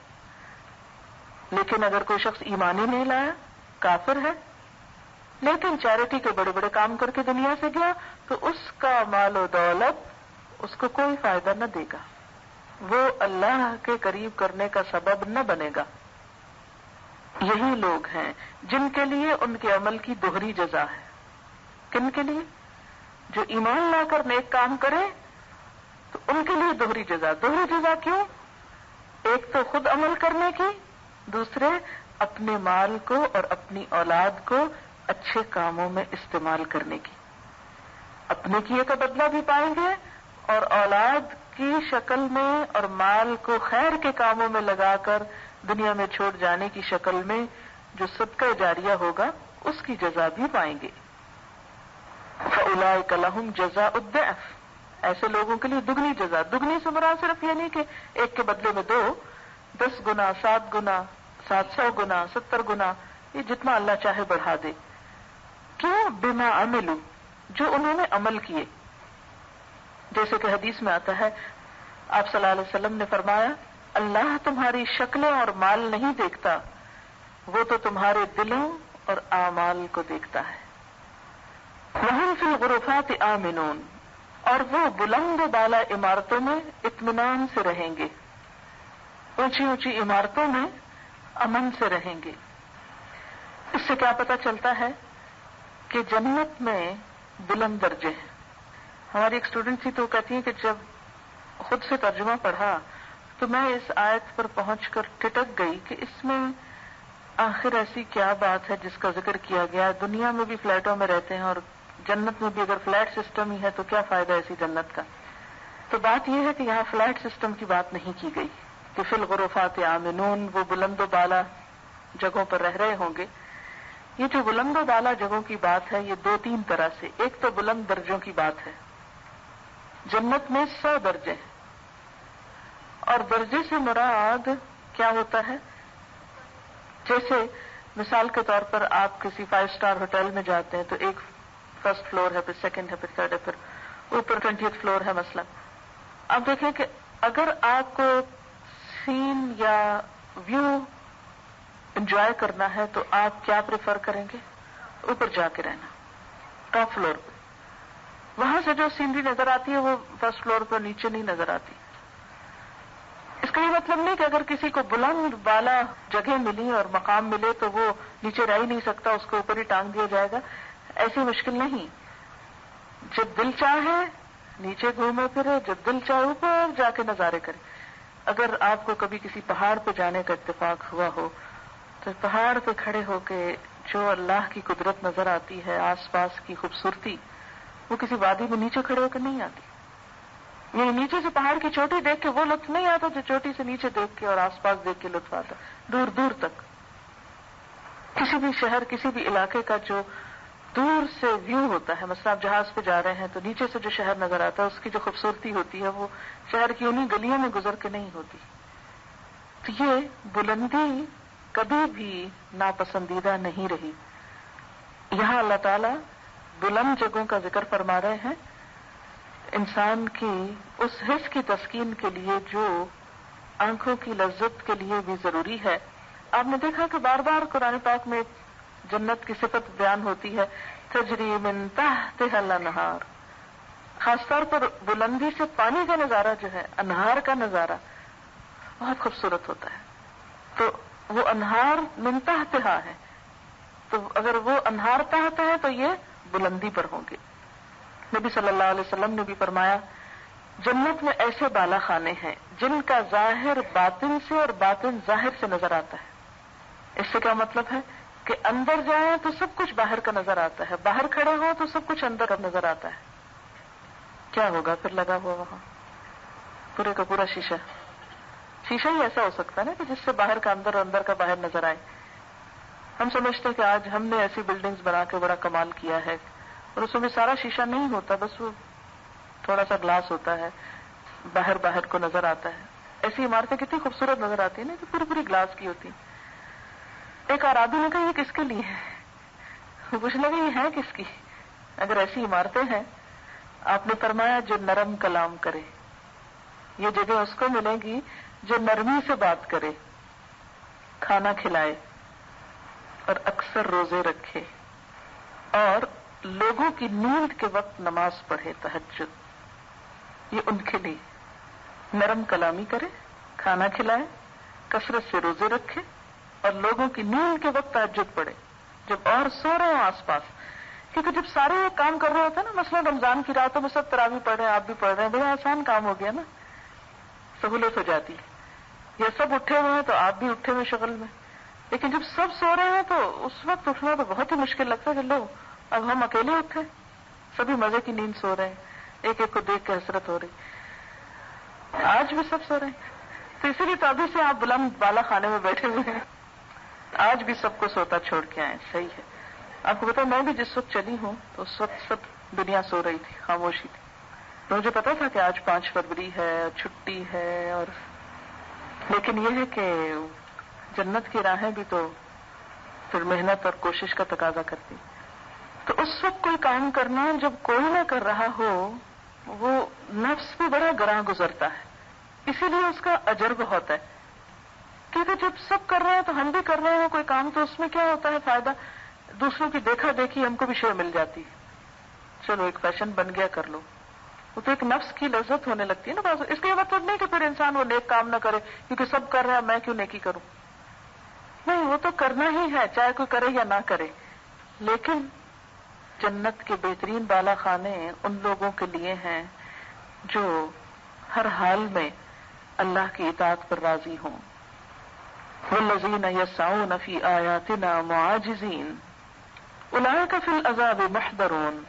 لیکن اگر کوئی شخص ایمان ہی نہیں لایا، کافر ہے، لیکن چیریٹی کے بڑے بڑے کام کر کے دنیا سے گیا، تو اس کا مال و دولت اس کو کوئی فائدہ نہ دے گا، وہ اللہ کے قریب کرنے کا سبب نہ بنے گا. یہی لوگ ہیں جن کے لیے ان کے عمل کی دوہری جزا ہے. کن کے لیے؟ جو ایمان لا کر نیک کام کرے تو ان کے لیے دوہری جزا. دوہری جزا کیوں؟ ایک تو خود عمل کرنے کی، دوسرے اپنے مال کو اور اپنی اولاد کو اچھے کاموں میں استعمال کرنے کی. اپنے کیے کا بدلہ بھی پائیں گے اور اولاد کی شکل میں اور مال کو خیر کے کاموں میں لگا کر دنیا میں چھوڑ جانے کی شکل میں جو صدقہ جاریہ ہوگا اس کی جزا بھی پائیں گے. فَأُولَٰئِكَ لَهُمْ جَزَاءُ الضِّعْفِ، ایسے لوگوں کے لیے دگنی جزا. دگنی سے مراد صرف یہ نہیں کہ ایک کے بدلے میں 2، 10 گنا، 7 گنا، 700 گنا، 70 گنا، یہ جتنا اللہ چاہے بڑھا دے. کیوں؟ بما عملوا، جو انہوں نے عمل کیے. جیسے کہ حدیث میں آتا ہے، آپ صلی اللہ علیہ وسلم نے فرمایا، اللہ تمہاری شکلیں اور مال نہیں دیکھتا، وہ تو تمہارے دلوں اور اعمال کو دیکھتا ہے. وَهُمْ فِي الْغُرُفَاتِ آمِنُونَ، اور وہ بلند و بالا عمارتوں میں اطمینان سے رہیں گے، اونچی اونچی عمارتوں میں امن سے رہیں گے. اس سے کیا پتہ چلتا ہے کہ جنت میں بلند درجے ہیں. ہماری ایک اسٹوڈنٹ تھی تو وہ کہتی ہے کہ جب خود سے ترجمہ پڑھا تو میں اس آیت پر پہنچ کر ٹٹک گئی کہ اس میں آخر ایسی کیا بات ہے جس کا ذکر کیا گیا ہے. دنیا میں بھی فلیٹوں میں رہتے ہیں اور جنت میں بھی اگر فلیٹ سسٹم ہی ہے تو کیا فائدہ ایسی جنت کا. تو بات یہ ہے کہ یہاں فلیٹ سسٹم کی بات نہیں کی گئی کہ فی الغرفات آمنون، وہ بلند و بالا جگہوں پر رہ رہے ہوں گے. یہ جو بلند و بالا جگہوں کی بات ہے یہ 2-3 طرح سے. ایک تو بلند درجوں کی بات ہے، جنت میں 100 درجے ہیں، اور درجے سے مراد کیا ہوتا ہے؟ جیسے مثال کے طور پر آپ کسی 5 اسٹار ہوٹل میں جاتے ہیں تو ایک فرسٹ فلور ہے، پھر سیکنڈ ہے، پھر تھرڈ ہے، پھر اوپر 20th فلور ہے مثلا. آپ دیکھیں کہ اگر آپ کو سین یا ویو انجوائے کرنا ہے تو آپ کیا پریفر کریں گے؟ اوپر جا کے رہنا، ٹاپ فلور پہ. وہاں سے جو سینری نظر آتی ہے وہ فرسٹ فلور پر نیچے نہیں نظر آتی. اس کا یہ مطلب نہیں کہ اگر کسی کو بلند بالا جگہ ملی اور مقام ملے تو وہ نیچے رہ ہی نہیں سکتا، اس کو اوپر ہی ٹانگ دیا جائے گا. ایسی مشکل نہیں. جب دل چاہے نیچے گھومے پھرے، جب دل چاہے اوپر جا کے نظارے کرے. اگر آپ کو کبھی کسی پہاڑ پہ جانے کا اتفاق ہوا ہو تو پہاڑ پہ کھڑے ہو کے جو اللہ کی قدرت نظر آتی ہے، آس پاس کی خوبصورتی، وہ کسی وادی میں نیچے کھڑے ہو کر نہیں آتی. یہ نیچے سے پہاڑ کی چوٹی دیکھ کے وہ لطف نہیں آتا جو چوٹی سے نیچے دیکھ کے اور آس پاس دیکھ کے لطف آتا. دور دور تک کسی بھی شہر، کسی بھی علاقے کا جو دور سے ویو ہوتا ہے. مثلا آپ جہاز پہ جا رہے ہیں تو نیچے سے جو شہر نظر آتا ہے اس کی جو خوبصورتی ہوتی ہے وہ شہر کی انہیں گلیوں میں گزر کے نہیں ہوتی. تو یہ بلندی کبھی بھی ناپسندیدہ نہیں رہی. یہاں اللہ تعالیٰ بلند جگہوں کا ذکر فرما رہے ہیں انسان کی اس حس کی تسکین کے لیے جو آنکھوں کی لذت کے لیے بھی ضروری ہے. آپ نے دیکھا کہ بار بار قرآن پاک میں جنت کی صفت بیان ہوتی ہے تجری من تحتها الانہار. خاص طور پر بلندی سے پانی کا نظارہ جو ہے، انہار کا نظارہ بہت خوبصورت ہوتا ہے. تو وہ انہار من تحتها ہے، تو اگر وہ انہار تحت ہے تو یہ بلندی پر ہوں گے. نبی صلی اللہ علیہ وسلم نے بھی فرمایا جنت میں ایسے بالا خانے ہیں جن کا ظاہر باطن سے اور باطن ظاہر سے نظر آتا ہے. اس سے کیا مطلب ہے کہ اندر جائیں تو سب کچھ باہر کا نظر آتا ہے، باہر کھڑے ہوں تو سب کچھ اندر کا نظر آتا ہے. کیا ہوگا پھر لگا ہوا وہاں پورے کا پورا شیشہ ہی ایسا ہو سکتا ہے نا کہ جس سے باہر کا اندر اور اندر کا باہر نظر آئے. ہم سمجھتے ہیں کہ آج ہم نے ایسی بلڈنگز بنا کے بڑا کمال کیا ہے اور اس میں سارا شیشہ نہیں ہوتا، بس وہ تھوڑا سا گلاس ہوتا ہے، باہر کو نظر آتا ہے. ایسی عمارتیں کتنی خوبصورت نظر آتی ہیں نا کہ پوری گلاس کی ہوتی. ایک آرادی نے کہا یہ کس کے لیے ہے؟ پوچھنے لگا یہ ہے کس کی؟ اگر ایسی عمارتیں ہیں، آپ نے فرمایا جو نرم کلام کرے. یہ جگہ اس کو ملے گی جو نرمی سے بات کرے، کھانا کھلائے اور اکثر روزے رکھے اور لوگوں کی نیند کے وقت نماز پڑھے، تہجد. یہ ان کے لیے نرم کلامی کرے، کھانا کھلائے، کثرت سے روزے رکھے اور لوگوں کی نیند کے وقت تہجد پڑھے جب اور سو رہے ہوں آس پاس. کیونکہ جب سارے یہ کام کر رہے ہوتے ہیں نا، مثلا رمضان کی راتوں میں سب تراویح پڑھ رہے ہیں، آپ بھی پڑھ رہے ہیں، بڑا آسان کام ہو گیا نا، سہولت ہو جاتی. یہ سب اٹھے ہوئے ہیں تو آپ بھی اٹھے ہوئے شغل میں. لیکن جب سب سو رہے ہیں تو اس وقت اٹھنا تو بہت ہی مشکل لگتا ہے کہ لو اب ہم اکیلے اٹھے، سبھی مزے کی نیند سو رہے ہیں، ایک ایک کو دیکھ کے حسرت ہو رہی. آج بھی سب سو رہے ہیں، تو اسی لیے تو ابھی سے آپ بلند بالا خانے میں بیٹھے ہوئے ہیں. آج بھی سب کو سوتا چھوڑ کے آئے. صحیح ہے. آپ کو بتاؤ میں بھی جس وقت چلی ہوں تو اس وقت سب دنیا سو رہی تھی، خاموشی تھی. تو مجھے پتا تھا کہ آج 5 فروری ہے، چھٹی ہے، اور لیکن یہ ہے کہ جنت کی راہیں بھی تو پھر محنت اور کوشش کا تقاضا کرتی. تو اس وقت کوئی کام کرنا جب کوئی نہ کر رہا ہو وہ نفس بھی بڑا گراں گزرتا ہے. اسی لیے اس کا اجر بہت ہے. کیونکہ جب سب کر رہے ہیں تو ہم بھی کر رہے ہیں کوئی کام، تو اس میں کیا ہوتا ہے فائدہ؟ دوسروں کی دیکھا دیکھی ہم کو بھی شے مل جاتی ہے. چلو ایک فیشن بن گیا، کر لو. وہ تو ایک نفس کی لذت ہونے لگتی ہے نا. اس کا یہ مطلب نہیں کہ پھر انسان وہ نیک کام نہ کرے کیونکہ سب کر رہے ہیں میں کیوں نیکی کروں. نہیں، وہ تو کرنا ہی ہے چاہے کوئی کرے یا نہ کرے. لیکن جنت کے بہترین بالا خانے ان لوگوں کے لیے ہیں جو ہر حال میں اللہ کی اطاعت پر راضی ہوں. والذین یسعون فی آیاتنا معاجزین اولئک فی العذاب محضرون.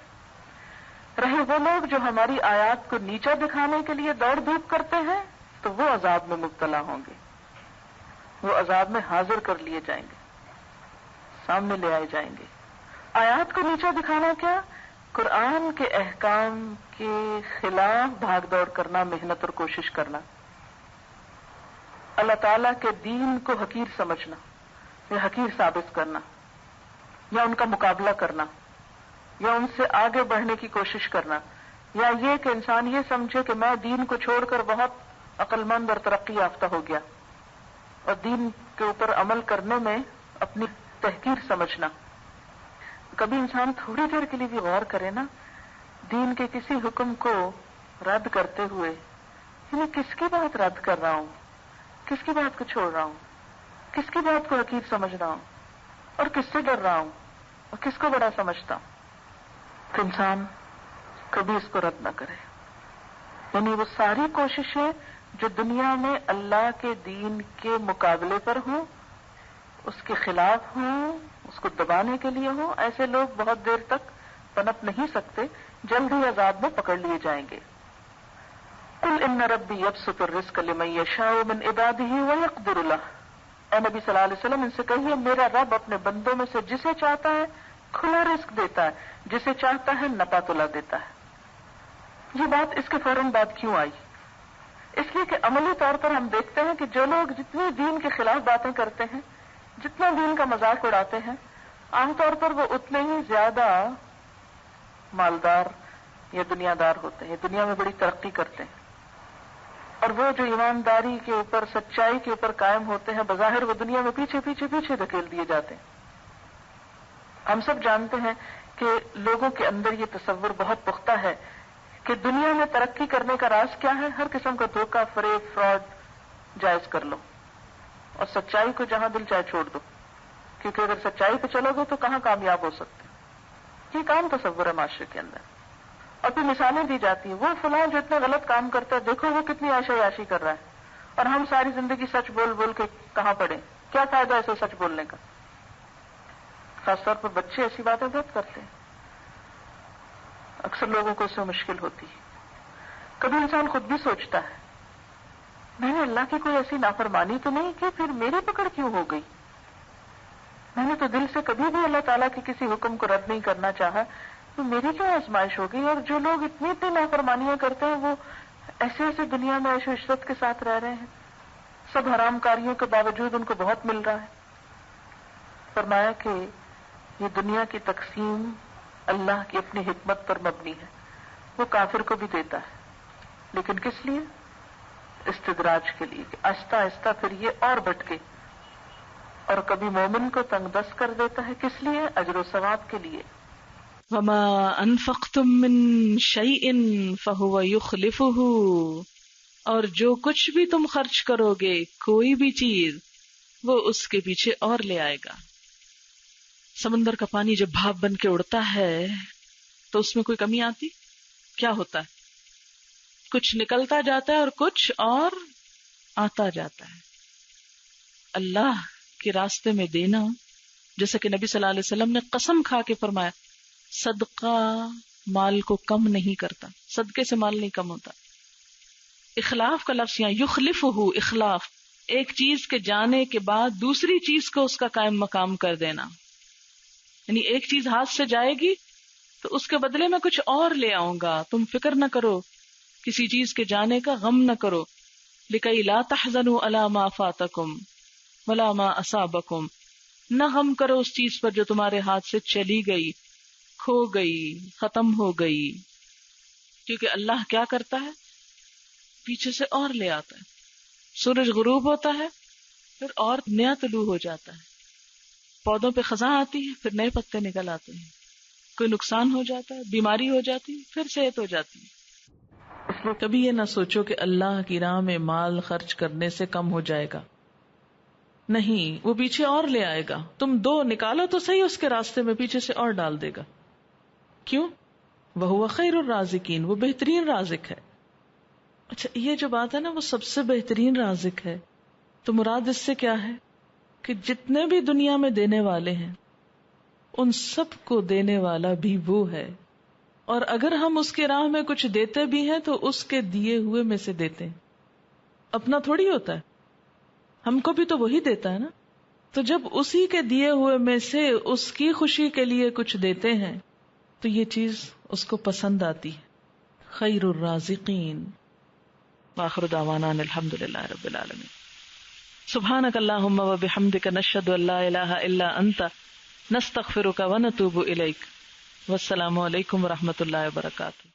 رہے وہ لوگ جو ہماری آیات کو نیچا دکھانے کے لیے دوڑ دھوپ کرتے ہیں تو وہ عذاب میں مبتلا ہوں گے، وہ عذاب میں حاضر کر لیے جائیں گے، سامنے لے آئے جائیں گے. آیات کو نیچا دکھانا کیا؟ قرآن کے احکام کے خلاف بھاگ دوڑ کرنا، محنت اور کوشش کرنا، اللہ تعالیٰ کے دین کو حقیر سمجھنا یا حقیر ثابت کرنا یا ان کا مقابلہ کرنا یا ان سے آگے بڑھنے کی کوشش کرنا، یا یہ کہ انسان یہ سمجھے کہ میں دین کو چھوڑ کر بہت عقل مند اور ترقی یافتہ ہو گیا، اور دین کے اوپر عمل کرنے میں اپنی تحقیر سمجھنا. کبھی انسان تھوڑی دیر کے لیے بھی غور کرے نا دین کے کسی حکم کو رد کرتے ہوئے، میں کس کی بات رد کر رہا ہوں، کس کی بات کو چھوڑ رہا ہوں، کس کی بات کو حقیر سمجھ رہا ہوں، اور کس سے ڈر رہا ہوں، اور کس کو بڑا سمجھتا ہوں. تو انسان کبھی اس کو رد نہ کرے. یعنی وہ ساری کوششیں جو دنیا میں اللہ کے دین کے مقابلے پر ہوں، اس کے خلاف ہوں، اس کو دبانے کے لیے ہوں، ایسے لوگ بہت دیر تک پنپ نہیں سکتے، جلد ہی عذاب میں پکڑ لیے جائیں گے. قل ان ربی یبسط الرزق لمن یشاء من عباده ویقدر له. اے نبی صلی اللہ علیہ وسلم ان سے کہیے میرا رب اپنے بندوں میں سے جسے چاہتا ہے کھلا رزق دیتا ہے, جسے چاہتا ہے نپا تلا دیتا ہے. یہ بات اس کے فوراً بعد کیوں آئی؟ اس لیے کہ عملی طور پر ہم دیکھتے ہیں کہ جو لوگ جتنی دین کے خلاف باتیں کرتے ہیں, جتنا دین کا مذاق اڑاتے ہیں, عام طور پر وہ اتنے ہی زیادہ مالدار یا دنیا دار ہوتے ہیں, دنیا میں بڑی ترقی کرتے ہیں. اور وہ جو ایمانداری کے اوپر, سچائی کے اوپر قائم ہوتے ہیں, بظاہر وہ دنیا میں پیچھے پیچھے پیچھے دھکیل دیے جاتے ہیں. ہم سب جانتے ہیں کہ لوگوں کے اندر یہ تصور بہت پختہ ہے کہ دنیا میں ترقی کرنے کا راز کیا ہے. ہر قسم کا دھوکہ, فریب, فراڈ جائز کر لو, اور سچائی کو جہاں دل چاہے چھوڑ دو, کیونکہ اگر سچائی پہ چلو گے تو کہاں کامیاب ہو سکتے. یہ کام تصور ہے معاشرے کے اندر. اور پھر مثالیں دی جاتی ہیں, وہ فلاں جو اتنا غلط کام کرتا ہے, دیکھو وہ کتنی عیاشی کر رہا ہے, اور ہم ساری زندگی سچ بول بول کے کہاں پڑے. کیا فائدہ ایسے سچ بولنے کا؟ خاص طور پر بچے ایسی باتیں بہت کرتے ہیں, اکثر لوگوں کو اس سے مشکل ہوتی ہے. کبھی انسان خود بھی سوچتا ہے, میں نے اللہ کی کوئی ایسی نافرمانی تو نہیں کی, پھر میری پکڑ کیوں ہو گئی؟ میں نے تو دل سے کبھی بھی اللہ تعالیٰ کے کسی حکم کو رد نہیں کرنا چاہا, تو میری کیا آزمائش ہو گئی؟ اور جو لوگ اتنی اتنی نافرمانیاں کرتے ہیں وہ ایسے ایسے دنیا میں عیش و عشرت کے ساتھ رہ رہے ہیں, سب حرام کاریوں کے باوجود ان کو بہت مل رہا ہے. فرمایا کہ یہ دنیا کی تقسیم اللہ کی اپنی حکمت پر مبنی ہے. وہ کافر کو بھی دیتا ہے, لیکن کس لیے؟ استدراج کے لیے, کہ آہستہ آہستہ پھر یہ اور بٹکے. اور کبھی مومن کو تنگ دست کر دیتا ہے, کس لیے؟ اجر و ثواب کے لیے. وما انفقتم من شیء فهو یخلفہ, اور جو کچھ بھی تم خرچ کرو گے, کوئی بھی چیز, وہ اس کے پیچھے اور لے آئے گا. سمندر کا پانی جب بھاپ بن کے اڑتا ہے تو اس میں کوئی کمی آتی؟ کیا ہوتا ہے؟ کچھ نکلتا جاتا ہے اور کچھ اور آتا جاتا ہے. اللہ کے راستے میں دینا, جیسے کہ نبی صلی اللہ علیہ وسلم نے قسم کھا کے فرمایا, صدقہ مال کو کم نہیں کرتا, صدقے سے مال نہیں کم ہوتا. اخلاف کا لفظ یہاں یخلفہ, اخلاف, ایک چیز کے جانے کے بعد دوسری چیز کو اس کا قائم مقام کر دینا. یعنی ایک چیز ہاتھ سے جائے گی تو اس کے بدلے میں کچھ اور لے آؤں گا, تم فکر نہ کرو, کسی چیز کے جانے کا غم نہ کرو. لِكَيْ لَا تَحْزَنُوا عَلَى مَا فَاتَكُمْ وَلَا مَا أَصَابَكُمْ, نہ غم کرو اس چیز پر جو تمہارے ہاتھ سے چلی گئی, کھو گئی, ختم ہو گئی. کیونکہ اللہ کیا کرتا ہے, پیچھے سے اور لے آتا ہے. سورج غروب ہوتا ہے, پھر اور نیا طلوع ہو جاتا ہے. پودوں پہ خزاں آتی ہے, پھر نئے پتے نکل آتے ہیں. کوئی نقصان ہو جاتا ہے, بیماری ہو جاتی ہے, پھر صحت ہو جاتی ہے. اس لیے کبھی یہ نہ سوچو کہ اللہ کی راہ میں مال خرچ کرنے سے کم ہو جائے گا. نہیں, وہ پیچھے اور لے آئے گا. تم دو نکالو تو صحیح اس کے راستے میں, پیچھے سے اور ڈال دے گا. کیوں؟ وَهُوَ خَيْرُ الرَّازِقِينَ, وہ بہترین رازق ہے. اچھا, یہ جو بات ہے نا, وہ سب سے بہترین رازق ہے, تو مراد اس سے کیا ہے کہ جتنے بھی دنیا میں دینے والے ہیں ان سب کو دینے والا بھی وہ ہے. اور اگر ہم اس کے راہ میں کچھ دیتے بھی ہیں تو اس کے دیے ہوئے میں سے دیتے ہیں, اپنا تھوڑی ہوتا ہے. ہم کو بھی تو وہی دیتا ہے نا. تو جب اسی کے دیے ہوئے میں سے اس کی خوشی کے لیے کچھ دیتے ہیں تو یہ چیز اس کو پسند آتی ہے. خیر الرازقین. وآخر دعوانا الحمدللہ رب العالمین. سبحانک اللہم وبحمدک نشہد ان لا الہ الا انت نستغفرک ونتوب الیک. والسلام علیکم ورحمۃ اللہ وبرکاتہ.